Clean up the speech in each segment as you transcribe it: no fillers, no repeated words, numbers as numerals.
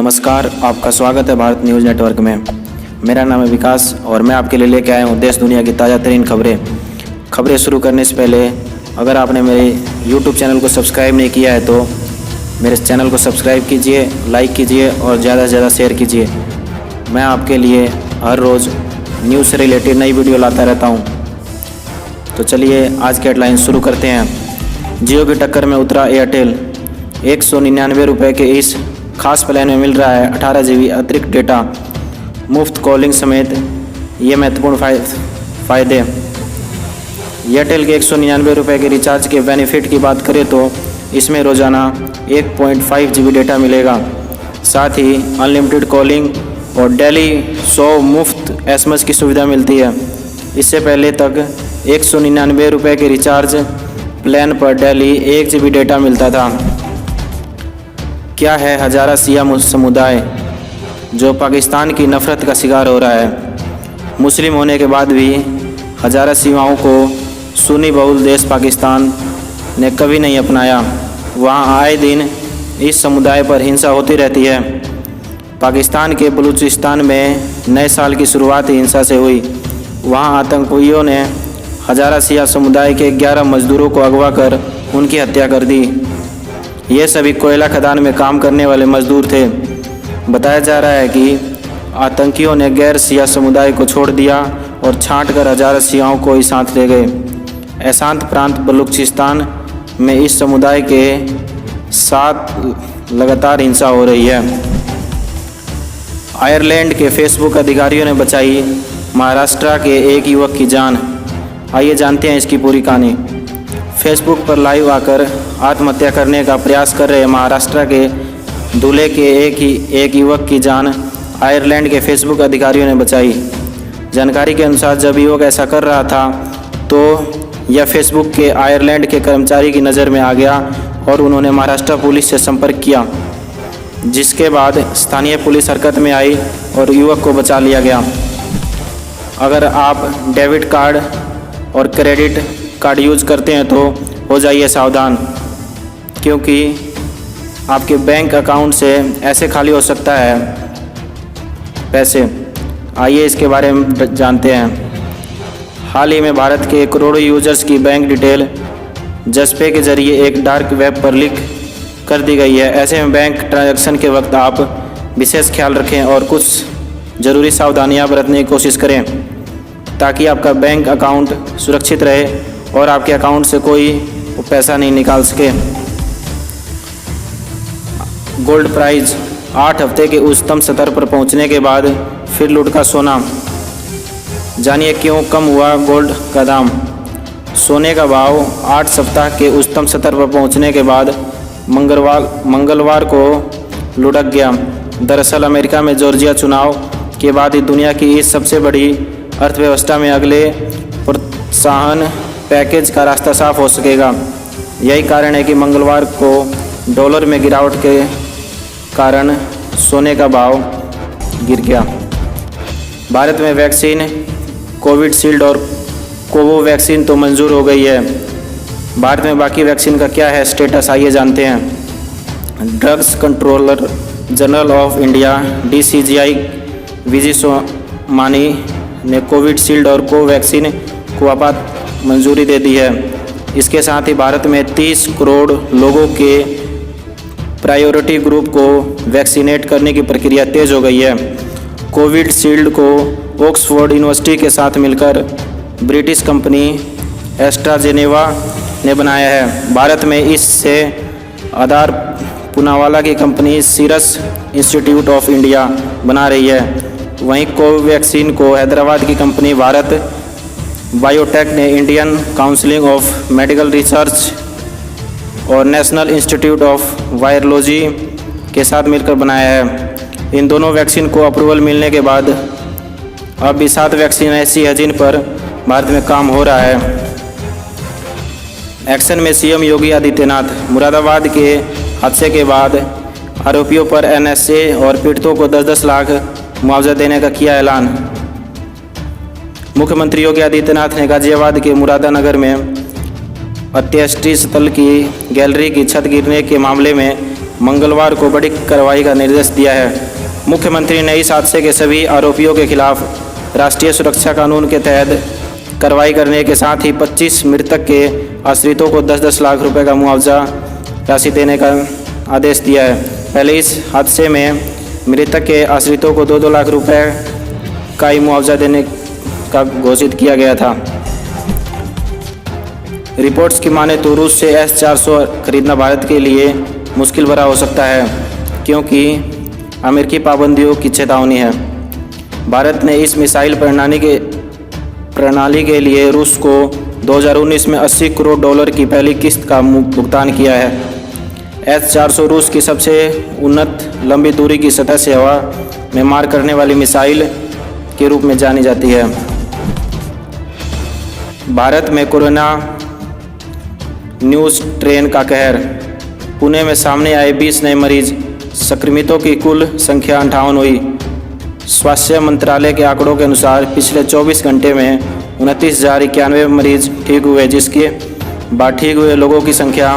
नमस्कार, आपका स्वागत है भारत न्यूज़ नेटवर्क में। मेरा नाम है विकास और मैं आपके लिए लेके आया हूँ देश दुनिया की ताज़ा तरीन खबरें शुरू करने से पहले अगर आपने मेरे YouTube चैनल को सब्सक्राइब नहीं किया है तो मेरे चैनल को सब्सक्राइब कीजिए, लाइक कीजिए और ज़्यादा से ज़्यादा शेयर कीजिए। मैं आपके लिए हर रोज़ न्यूज़ से रिलेटेड नई वीडियो लाता रहता हूँ। तो चलिए आज की हेडलाइन शुरू करते हैं। जियो की टक्कर में उतरा एयरटेल। 199 रुपये के इस खास प्लान में मिल रहा है 18 GB अतिरिक्त डेटा, मुफ्त कॉलिंग समेत ये महत्वपूर्ण फ़ायदे। एयरटेल के 199 रुपये के रिचार्ज के बेनिफिट की बात करें तो इसमें रोज़ाना 1.5 GB डेटा मिलेगा। साथ ही अनलिमिटेड कॉलिंग और डेली 100 मुफ्त SMS की सुविधा मिलती है। इससे पहले तक 199 रुपये के रिचार्ज प्लान पर डेली 1 GB डेटा मिलता था। क्या है हज़ारा शिया समुदाय जो पाकिस्तान की नफ़रत का शिकार हो रहा है। मुस्लिम होने के बाद भी हज़ारा शियाओं को सुन्नी बहुल देश पाकिस्तान ने कभी नहीं अपनाया। वहाँ आए दिन इस समुदाय पर हिंसा होती रहती है। पाकिस्तान के बलूचिस्तान में नए साल की शुरुआत ही हिंसा से हुई। वहाँ आतंकियों ने हज़ारा शिया समुदाय के 11 मजदूरों को अगवा कर उनकी हत्या कर दी। ये सभी कोयला खदान में काम करने वाले मजदूर थे। बताया जा रहा है कि आतंकियों ने गैर शिया समुदाय को छोड़ दिया और छांट कर हज़ारा शियाओं को ही साथ ले गए। अशांत प्रांत बलूचिस्तान में इस समुदाय के साथ लगातार हिंसा हो रही है। आयरलैंड के फेसबुक अधिकारियों ने बचाई महाराष्ट्र के एक युवक की जान। आइए जानते हैं इसकी पूरी कहानी। फेसबुक पर लाइव आकर आत्महत्या करने का प्रयास कर रहे महाराष्ट्र के धुले के एक युवक की जान आयरलैंड के फेसबुक अधिकारियों ने बचाई। जानकारी के अनुसार जब युवक ऐसा कर रहा था तो यह फेसबुक के आयरलैंड के कर्मचारी की नज़र में आ गया और उन्होंने महाराष्ट्र पुलिस से संपर्क किया, जिसके बाद स्थानीय पुलिस हरकत में आई और युवक को बचा लिया गया। अगर आप डेबिट कार्ड और क्रेडिट कार्ड यूज़ करते हैं तो हो जाइए सावधान, क्योंकि आपके बैंक अकाउंट से ऐसे खाली हो सकता है पैसे। आइए इसके बारे में जानते हैं। हाल ही में भारत के करोड़ों यूजर्स की बैंक डिटेल जसपे के जरिए एक डार्क वेब पर लीक कर दी गई है। ऐसे में बैंक ट्रांजैक्शन के वक्त आप विशेष ख्याल रखें और कुछ ज़रूरी सावधानियां बरतने की कोशिश करें ताकि आपका बैंक अकाउंट सुरक्षित रहे और आपके अकाउंट से कोई पैसा नहीं निकाल सके। गोल्ड प्राइस 8 हफ्ते के उच्चतम स्तर पर पहुंचने के बाद फिर लुढ़का सोना। जानिए क्यों कम हुआ गोल्ड का दाम। सोने का भाव 8 सप्ताह के उच्चतम स्तर पर पहुंचने के बाद मंगलवार को लुढ़क गया। दरअसल अमेरिका में जॉर्जिया चुनाव के बाद ही दुनिया की इस सबसे बड़ी अर्थव्यवस्था में अगले प्रोत्साहन पैकेज का रास्ता साफ हो सकेगा। यही कारण है कि मंगलवार को डॉलर में गिरावट के कारण सोने का भाव गिर गया। भारत में वैक्सीन कोविशील्ड और कोवैक्सीन तो मंजूर हो गई है। भारत में बाकी वैक्सीन का क्या है स्टेटस, आइए जानते हैं। Drugs controller general of India DCGI विजय सोमानी ने कोविशील्ड और कोवैक्सीन को आपात मंजूरी दे दी है। इसके साथ ही भारत में 30 करोड़ लोगों के प्रायोरिटी ग्रुप को वैक्सीनेट करने की प्रक्रिया तेज हो गई है। कोविशील्ड को ऑक्सफोर्ड यूनिवर्सिटी के साथ मिलकर ब्रिटिश कंपनी एस्ट्राजेनेका ने बनाया है। भारत में इससे आधार पूनावाला की company Serum Institute of India बना रही है। वहीं कोवैक्सीन को हैदराबाद की कंपनी भारत बायोटेक ने Indian Council of Medical Research और नेशनल इंस्टीट्यूट ऑफ वायरोलॉजी के साथ मिलकर बनाया है। इन दोनों वैक्सीन को अप्रूवल मिलने के बाद अब भी 7 वैक्सीन ऐसी है जिन पर भारत में काम हो रहा है। एक्शन में CM योगी आदित्यनाथ। मुरादाबाद के हादसे के बाद आरोपियों पर NSA और पीड़ितों को 10-10 लाख मुआवजा देने का किया ऐलान। मुख्यमंत्री योगी आदित्यनाथ ने गाजियाबाद के मुरादानगर में अंत्येष्टि स्थल की गैलरी की छत गिरने के मामले में मंगलवार को बड़ी कार्रवाई का निर्देश दिया है। मुख्यमंत्री ने इस हादसे के सभी आरोपियों के खिलाफ राष्ट्रीय सुरक्षा कानून के तहत कार्रवाई करने के साथ ही 25 मृतक के आश्रितों को 10-10 लाख रुपए का मुआवजा राशि देने का आदेश दिया है। पहले इस हादसे में मृतक के आश्रितों को 2-2 लाख रुपए का ही मुआवजा देने का घोषित किया गया था। रिपोर्ट्स की माने तो रूस से S-400 खरीदना भारत के लिए मुश्किल भरा हो सकता है, क्योंकि अमेरिकी पाबंदियों की चेतावनी है। भारत ने इस मिसाइल प्रणाली के लिए रूस को 2019 में $80 करोड़ की पहली किस्त का भुगतान किया है। S-400 रूस की सबसे उन्नत लंबी दूरी की सतह से हवा में मार करने वाली मिसाइल के रूप में जानी जाती है। भारत में कोरोना न्यू स्ट्रेन का कहर। पुणे में सामने आए 20 नए मरीज, संक्रमितों की कुल संख्या 58 हुई। स्वास्थ्य मंत्रालय के आंकड़ों के अनुसार पिछले 24 घंटे में 29,091 मरीज ठीक हुए, जिसके बाद ठीक हुए लोगों की संख्या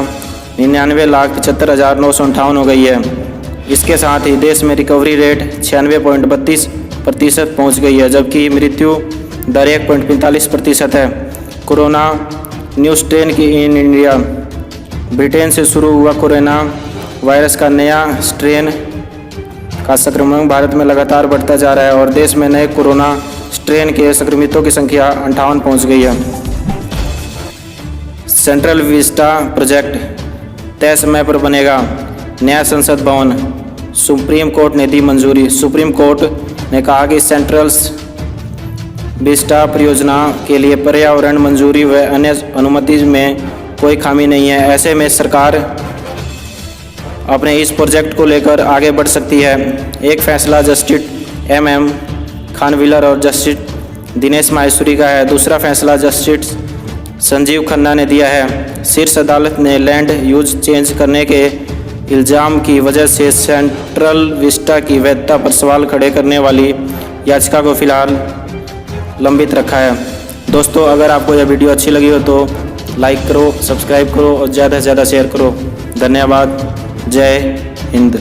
99,75,958 हो गई है। इसके साथ ही देश में रिकवरी रेट 96.32% पहुँच गई है, जबकि मृत्यु दर 1.45% है। कोरोना न्यू स्ट्रेन की इन इंडिया। ब्रिटेन से शुरू हुआ कोरोना वायरस का नया स्ट्रेन का संक्रमण भारत में लगातार बढ़ता जा रहा है और देश में नए कोरोना स्ट्रेन के संक्रमितों की संख्या 58 पहुंच गई है। सेंट्रल विस्टा प्रोजेक्ट तय समय पर बनेगा। नया संसद भवन। सुप्रीम कोर्ट ने दी मंजूरी। सुप्रीम कोर्ट ने कहा कि सेंट्रल विस्टा परियोजना के लिए पर्यावरण मंजूरी व अन्य अनुमति में कोई खामी नहीं है। ऐसे में सरकार अपने इस प्रोजेक्ट को लेकर आगे बढ़ सकती है। एक फैसला जस्टिस MM खानविलर और जस्टिस दिनेश माहेश्वरी का है। दूसरा फैसला जस्टिस संजीव खन्ना ने दिया है। शीर्ष अदालत ने लैंड यूज चेंज करने के इल्ज़ाम की वजह से सेंट्रल विस्टा की वैधता पर सवाल खड़े करने वाली याचिका को फिलहाल लंबित रखा है। दोस्तों, अगर आपको यह वीडियो अच्छी लगी हो तो लाइक करो, सब्सक्राइब करो और ज़्यादा से ज़्यादा शेयर करो। धन्यवाद। जय हिंद।